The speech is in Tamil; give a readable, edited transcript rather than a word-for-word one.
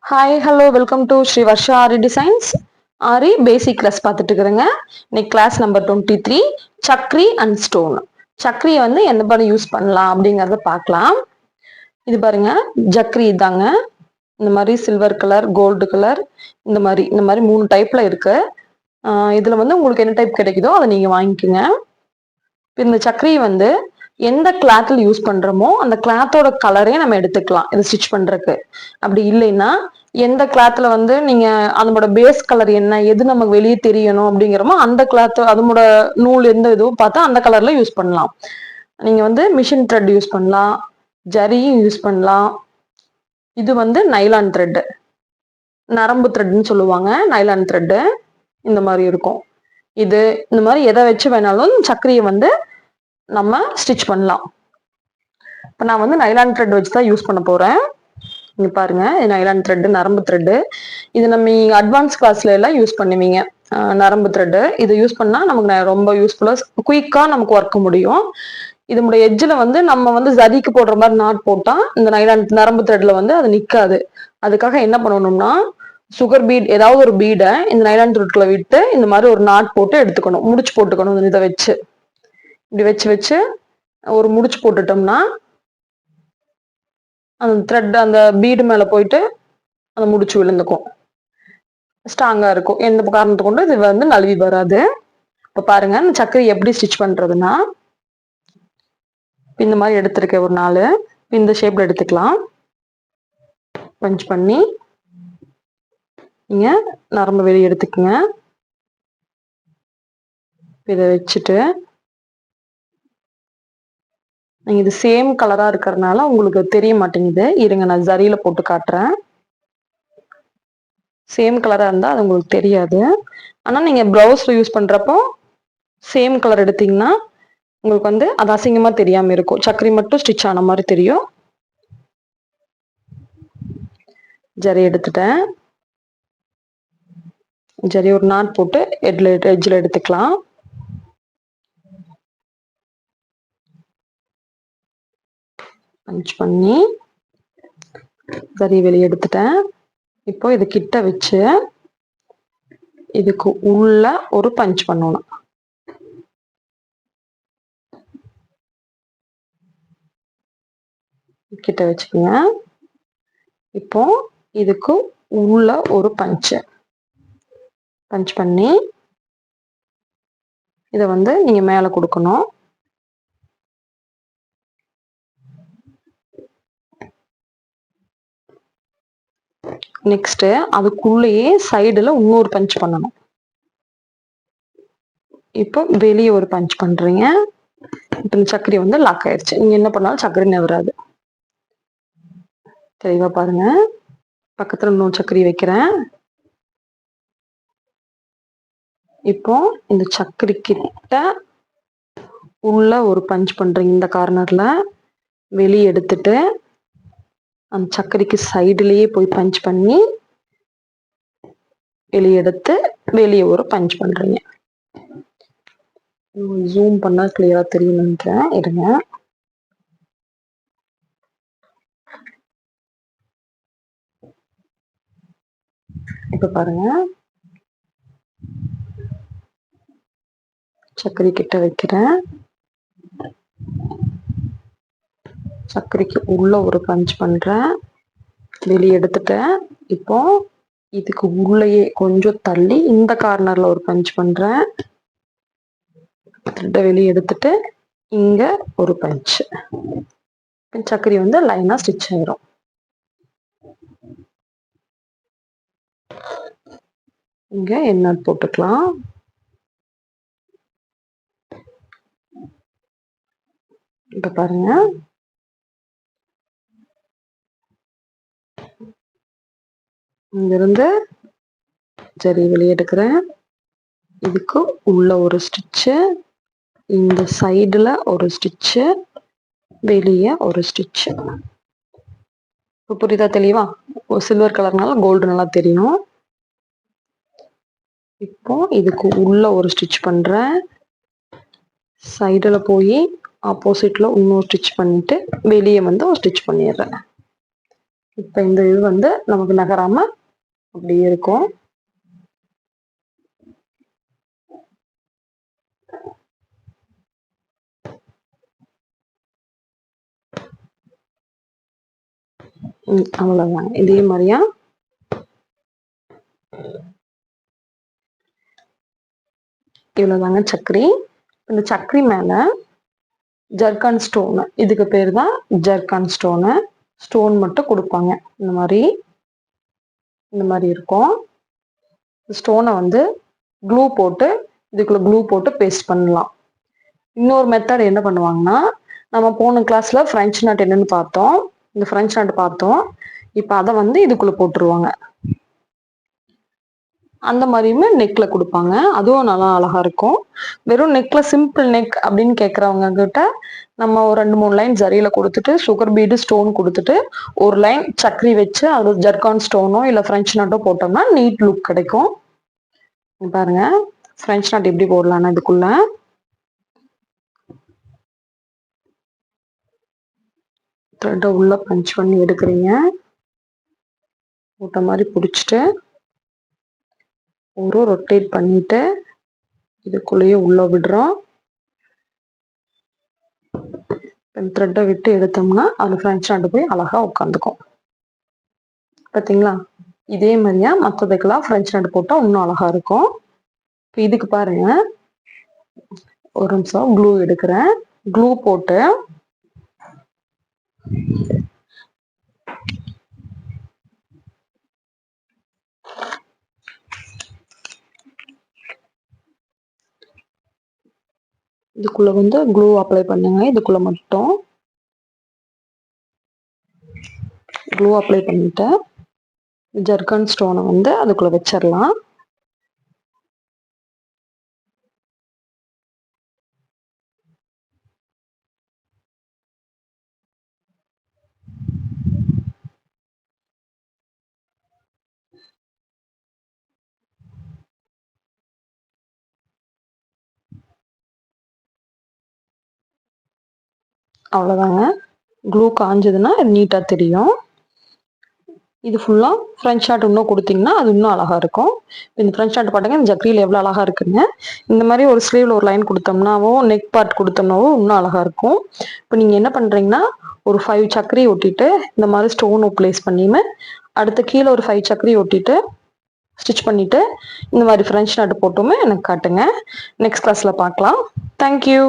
Hi hello welcome to Sri Varsha Aari designs. Aari basic class பார்த்துட்டு இருக்கிறேங்க. இன்னைக்கு class number 23 chakri and stone. சக்ரியை வந்து எந்த மாதிரி யூஸ் பண்ணலாம் அப்படிங்கிறத பார்க்கலாம். இது பாருங்க, ஜக்ரி தாங்க. இந்த மாதிரி சில்வர் கலர், கோல்டு கலர், இந்த மாதிரி 3 டைப்ல இருக்கு. இதுல வந்து உங்களுக்கு என்ன டைப் கிடைக்குதோ அதை நீங்க வாங்கிக்கோங்க. இந்த சக்கரையை வந்து எந்த கிளாத்தில் யூஸ் பண்றோமோ அந்த கிளாத்தோட கலரே நம்ம எடுத்துக்கலாம் இது ஸ்டிச் பண்றதுக்கு. அப்படி இல்லைன்னா எந்த கிளாத்ல வந்து நீங்க அதனோட பேஸ் கலர் என்ன, எது நமக்கு வெளியே தெரியணும் அப்படிங்கிறோமோ அந்த கிளாத், அதனோட நூல் எந்த இதுவும் பார்த்தா அந்த கலர்ல யூஸ் பண்ணலாம். நீங்க வந்து மிஷின் த்ரெட் யூஸ் பண்ணலாம், ஜரியும் யூஸ் பண்ணலாம். இது வந்து நைலான் த்ரெட், நரம்பு த்ரெட்னு சொல்லுவாங்க. நைலான் த்ரெட் இந்த மாதிரி இருக்கும். இது இந்த மாதிரி எதை வச்சு வேணாலும் சக்கரையை வந்து நம்ம ஸ்டிச் பண்ணலாம். இப்போ நான் வந்து நைலான் த்ரெட் வச்சு தான் யூஸ் பண்ண போறேன். இங்க பாருங்க, நைலான் த்ரெட், நரம்பு த்ரெட். இது நம்ம அட்வான்ஸ் கிளாஸ்ல எல்லாம் யூஸ் பண்ணுவீங்க. நரம்பு த்ரெட் இது யூஸ் பண்ணா நமக்கு ரொம்ப யூஸ்ஃபுல்லா குயிக்கா நமக்கு ஒர்க் முடியும். இதனுடைய எட்ஜில் வந்து நம்ம வந்து ஜரிக்கு போடுற மாதிரி நாட் போட்டா இந்த நரம்பு த்ரெட்ல வந்து அது நிக்காது. அதுக்காக என்ன பண்ணணும்னா சுகர் பீட், ஏதாவது ஒரு பீடை இந்த நைலான் த்ரெட்ல விட்டு இந்த மாதிரி ஒரு நாட் போட்டு எடுத்துக்கணும், முடிச்சு போட்டுக்கணும். இதை வச்சு இப்படி வச்சு வச்சு ஒரு முடிச்சு போட்டுட்டோம்னா அந்த த்ரெட் அந்த பீடு மேல போயிட்டு அந்த முடிச்சு விழுந்துக்கும், ஸ்ட்ராங்கா இருக்கும். எந்த காரணத்தை கொண்டு இது வந்து நழுவி வராது. இப்ப பாருங்க, இந்த சக்கரை எப்படி ஸ்டிச் பண்றதுன்னா, இந்த மாதிரி எடுத்திருக்கேன் ஒரு 4. இந்த ஷேப்ல எடுத்துக்கலாம். பஞ்ச் பண்ணி நீங்க நரம்பு வெளியே எடுத்துக்கங்க. இதை வச்சுட்டு இது சேம் கலரா இருக்கிறதுனால உங்களுக்கு தெரிய மாட்டேங்குது. இருங்க, நான் ஜரியில போட்டு காட்டுறேன். சேம் கலரா இருந்தா அது உங்களுக்கு தெரியாது. ஆனா நீங்க பிளவுஸ்ல யூஸ் பண்றப்போ சேம் கலர் எடுத்தீங்கன்னா உங்களுக்கு வந்து அது அசிங்கமா தெரியாம இருக்கும். சக்கரை மட்டும் ஸ்டிச் ஆன மாதிரி தெரியும். ஜரி எடுத்துட்டேன். ஜரி ஒரு நாட் போட்டு எட்ஜில் எடுத்துக்கலாம். பஞ்ச் பண்ணி ஜரி வெளியே எடுத்துட்டேன். இப்போ இது கிட்ட வச்சு இதுக்கு உள்ள ஒரு பஞ்ச் பண்ணணும். கிட்ட வச்சுக்கோங்க. இப்போ இதுக்கு உள்ள ஒரு பஞ்ச் பண்ணி இதை வந்து நீங்க மேல கொடுக்கணும். நெக்ஸ்ட் அதுக்குள்ளேயே சைடுல இன்னொரு பஞ்ச் பண்ணணும். இப்போ வெளியே ஒரு பஞ்ச் பண்றீங்க. இப்போ சக்கரை வந்து லாக் ஆயிடுச்சு. நீங்க என்ன பண்ணாலும் சக்கரை நவராது. தெளிவா பாருங்க. பக்கத்துல இன்னொரு சக்கரை வைக்கிறேன். இப்போ இந்த சக்கரை கிட்ட உள்ள ஒரு பஞ்ச் பண்றீங்க. இந்த கார்னர்ல வெளியே எடுத்துட்டு அந்த சக்கரைக்கு சைடுலயே போய் பஞ்ச் பண்ணி வெளியே எடுத்து வெளியே ஒரு பஞ்ச் பண்றீங்க. ஜூம் பண்ணா கிளியரா தெரியும் நினைக்கிறேன். இருங்க. இப்ப பாருங்க, சக்கரை கிட்ட வைக்கிறேன். சக்கரைக்கு உள்ள ஒரு பஞ்ச் பண்றேன், வெளியே எடுத்துட்டேன். இப்போ இதுக்கு உள்ளேயே கொஞ்சம் தள்ளி இந்த கார்னர்ல ஒரு பஞ்ச் பண்றேன். த்ரெட்டை வெளியே எடுத்துட்டு இங்க ஒரு பஞ்ச். சக்கரை வந்து லைனா ஸ்டிச் ஆயிரும். இங்க என்ன போட்டுக்கலாம். இப்ப பாருங்க, இங்கிருந்து சரி வெளியே எடுக்கிறேன். இதுக்கு உள்ள ஒரு ஸ்டிச்சு, இந்த சைடுல ஒரு ஸ்டிச்சு, வெளியே ஒரு ஸ்டிச்சு. இப்போ புரியுதா தெளிவா? சில்வர் கலர்னால கோல்டு நல்லா தெரியும். இப்போ இதுக்கு உள்ள ஒரு ஸ்டிச் பண்றேன். சைடுல போய் ஆப்போசிட்ல இன்னொரு ஸ்டிச் பண்ணிட்டு வெளியே வந்து ஒரு ஸ்டிச் பண்ணிடுறேன். இப்ப இந்த இது வந்து நமக்கு நகராம அப்படியே இருக்கும். அவ்வளவுதான். இதே மாதிரியா இவ்வளவுதாங்க சக்கரி. இந்த சக்கரி மேல ஜர்கான் ஸ்டோன், இதுக்கு பேர் தான் ஜர்கான் ஸ்டோனு. ஸ்டோன் மட்டும் கொடுப்பாங்க. இந்த மாதிரி இருக்கும். ஸ்டோனை வந்து க்ளூ போட்டு இதுக்குள்ள க்ளூ போட்டு பேஸ்ட் பண்ணலாம். இன்னொரு மெத்தட் என்ன பண்ணுவாங்கன்னா, நம்ம போன கிளாஸ்ல ஃப்ரெஞ்ச் நாட் என்னன்னு பார்த்தோம். இந்த ஃப்ரெஞ்ச் நாட் பார்த்தோம். இப்போ அதை வந்து இதுக்குள்ள போட்டுருவாங்க. அந்த மாதிரியுமே நெக்ல கொடுப்பாங்க. அதுவும் நல்லா அழகா இருக்கும். வெறும் நெக்ல சிம்பிள் நெக் அப்படின்னு கேட்கறவங்க கிட்ட நம்ம ஒரு 2-3 லைன் ஜரியில கொடுத்துட்டு சுகர் பீடு ஸ்டோன் கொடுத்துட்டு ஒரு லைன் சக்கரி வச்சு அது ஜர்கான் ஸ்டோனோ இல்ல ஃப்ரெஞ்ச் நாட்டோ போட்டோம்னா நீட் லுக் கிடைக்கும். பாருங்க ஃப்ரெஞ்ச் நாட் எப்படி போடலாம்னா, இதுக்குள்ள த்ரெட்டை உள்ள பஞ்ச் பண்ணி எடுக்கிறீங்க. மூட்டை மாதிரி பிடிச்சிட்டு ஒரு ரொட்டேட் பண்ணிட்டு இதுக்குள்ளேயே உள்ள விடுறோம். த்ரெட்டை விட்டு எடுத்தோம்னா அது ஃப்ரெஞ்ச் நாட்டு போய் அழகா உட்காந்துக்கும். பார்த்தீங்களா? இதே மாதிரியா மற்றதுக்கெல்லாம் ஃப்ரெஞ்ச் நாட் போட்டால் இன்னும் அழகா இருக்கும். இப்போ இதுக்கு பாருங்க, ஒரு நிமிஷம் க்ளூ எடுக்கிறேன். க்ளூ போட்டு இதுக்குள்ள வந்து க்ளூ அப்ளை பண்ணுங்க. இதுக்குள்ள மட்டும் க்ளூ அப்ளை பண்ணிட்டு ஜர்கான் ஸ்டோனை வந்து அதுக்குள்ள வச்சிடலாம். அவ்வளோதாங்க. க்ளூ காஞ்சதுன்னா நீட்டா தெரியும். இது ஃபுல்லா ஃப்ரெஞ்ச் நாட் இன்னும் கொடுத்தீங்கன்னா அது இன்னும் அழகா இருக்கும். இந்த ஃப்ரெஞ்ச் நாட் பாட்டுங்க இந்த ஜக்ரியில் எவ்வளோ அழகா இருக்குங்க. இந்த மாதிரி ஒரு ஸ்லீவ்ல ஒரு லைன் கொடுத்தோம்னாவோ நெக் பார்ட் கொடுத்தோம்னாவோ இன்னும் அழகா இருக்கும். இப்போ நீங்க என்ன பண்றீங்கன்னா, ஒரு 5 சக்கரி ஒட்டிட்டு இந்த மாதிரி ஸ்டோன் பிளேஸ் பண்ணின்னு அடுத்து கீழே ஒரு 5 சக்கரி ஒட்டிட்டு ஸ்டிச் பண்ணிட்டு இந்த மாதிரி ஃப்ரெஞ்ச் நாட் போட்டுமே எனக்கு காட்டுங்க. நெக்ஸ்ட் கிளாஸ்ல பார்க்கலாம். தேங்க்யூ.